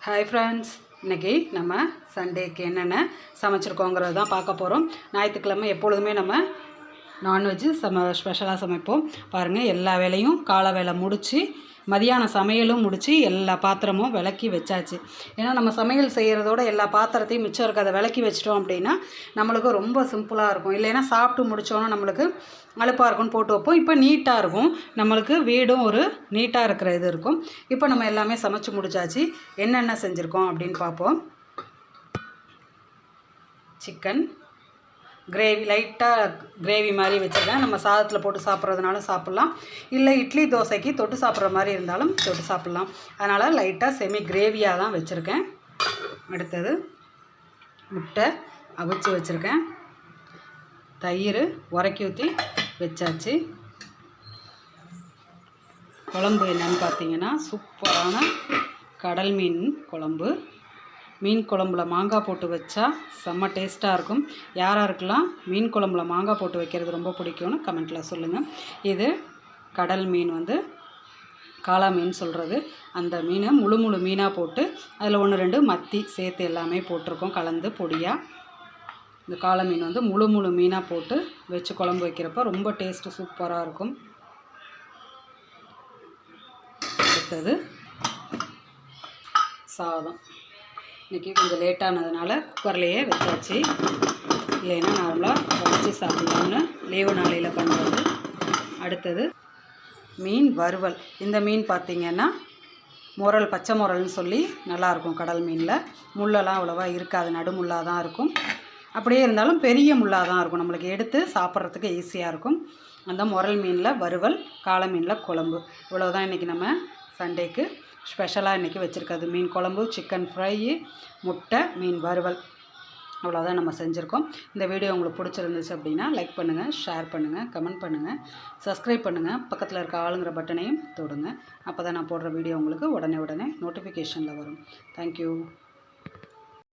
Hi friends, இன்றைக்கி நம்ம சண்டேக்கு என்னென்ன சமைச்சிருக்கோங்கிறது தான் பார்க்க போகிறோம். ஞாயிற்றுக்கிழமை எப்பொழுதுமே நம்ம நான்வெஜ்ஜு ஸ்பெஷலாக சமைப்போம். பாருங்கள், எல்லா வேலையும் காலை வேலை முடித்து மதியான சமையலும் முடித்து எல்லா பாத்திரமும் விளக்கி வச்சாச்சு. ஏன்னா நம்ம சமையல் செய்கிறதோட எல்லா பாத்திரத்தையும் மிச்சம் இருக்கிறத விளக்கி வச்சிட்டோம் அப்படின்னா நம்மளுக்கு ரொம்ப சிம்பிளாக இருக்கும். இல்லைன்னா சாப்பிட்டு முடித்தோன்னா நம்மளுக்கு அலுப்பாக இருக்கும்னு போட்டு வைப்போம். இப்போ நீட்டாக இருக்கும், நம்மளுக்கு வீடும் ஒரு நீட்டாக இருக்கிற இது இருக்கும். இப்போ நம்ம எல்லாமே சமைச்சு முடிச்சாச்சு. என்னென்ன செஞ்சுருக்கோம் அப்படின்னு பார்ப்போம். சிக்கன் கிரேவி, லைட்டாக கிரேவி மாதிரி வச்சுருக்கேன். நம்ம சாதத்தில் போட்டு சாப்பிட்றதுனாலும் சாப்பிட்லாம், இல்லை இட்லி தோசைக்கு தொட்டு சாப்பிட்ற மாதிரி இருந்தாலும் தொட்டு சாப்பிட்லாம். அதனால் லைட்டாக செமி கிரேவியாக தான் வச்சுருக்கேன். அடுத்தது முட்டை அவிச்சு வச்சுருக்கேன். தயிர் உரக்கி ஊற்றி வச்சாச்சு. குழம்பு என்னன்னு பார்த்தீங்கன்னா சூப்பரான கடல் மீன் குழம்பு. மீன் குழம்புல மாங்காய் போட்டு வச்சா செம்ம டேஸ்ட்டாக இருக்கும். யாராருக்கெல்லாம் மீன் குழம்புல மாங்காய் போட்டு வைக்கிறது ரொம்ப பிடிக்கும்னு கமெண்ட்டில் சொல்லுங்கள். இது கடல் மீன் காளா மீன் சொல்கிறது. அந்த மீனை முழு மீனாக போட்டு அதில் 1-2 மத்தி சேர்த்து எல்லாமே போட்டிருக்கோம் கலந்து பொடியாக. இந்த காளை மீன் முழு மீனாக போட்டு வச்சு குழம்பு வைக்கிறப்ப ரொம்ப டேஸ்ட்டு சூப்பராக இருக்கும். அடுத்தது சாதம். இன்றைக்கி கொஞ்சம் லேட்டானதுனால குக்கர்லேயே வச்சாச்சு. இல்லைன்னா நார்மலாக வச்சு சாப்பிட்லாம்னு லீவு நாளையில் பண்ணுறது. அடுத்தது மீன் வறுவல். இந்த மீன் பார்த்திங்கன்னா முரல், பச்சை முரல்னு சொல்லி நல்லாயிருக்கும். கடல் மீனில் முள்ளெல்லாம் அவ்வளோவா இருக்காது, நடுமுள்ளாக தான் இருக்கும். அப்படியே இருந்தாலும் பெரிய முள்ளாக தான் இருக்கும், நம்மளுக்கு எடுத்து சாப்பிட்றதுக்கு ஈஸியாக இருக்கும். அந்த முரல் மீனில் வறுவல், காளை மீனில் குழம்பு. இவ்வளோதான் இன்றைக்கி நம்ம சண்டேக்கு ஸ்பெஷலாக இன்றைக்கி வச்சுருக்கிறது. மீன் குழம்பு, சிக்கன் ஃப்ரை, முட்டை, மீன் வறுவல். அவ்வளோதான் நம்ம செஞ்சுருக்கோம். இந்த வீடியோ உங்களுக்கு பிடிச்சிருந்துச்சு அப்படின்னா லைக் பண்ணுங்கள், ஷேர் பண்ணுங்கள், கமெண்ட் பண்ணுங்கள், சப்ஸ்கிரைப் பண்ணுங்கள். பக்கத்தில் இருக்க ஆளுங்கிற பட்டனையும் தொடுங்க. அப்போ தான் நான் போடுற வீடியோ உங்களுக்கு உடனே நோட்டிஃபிகேஷனில் வரும். தேங்க்யூ.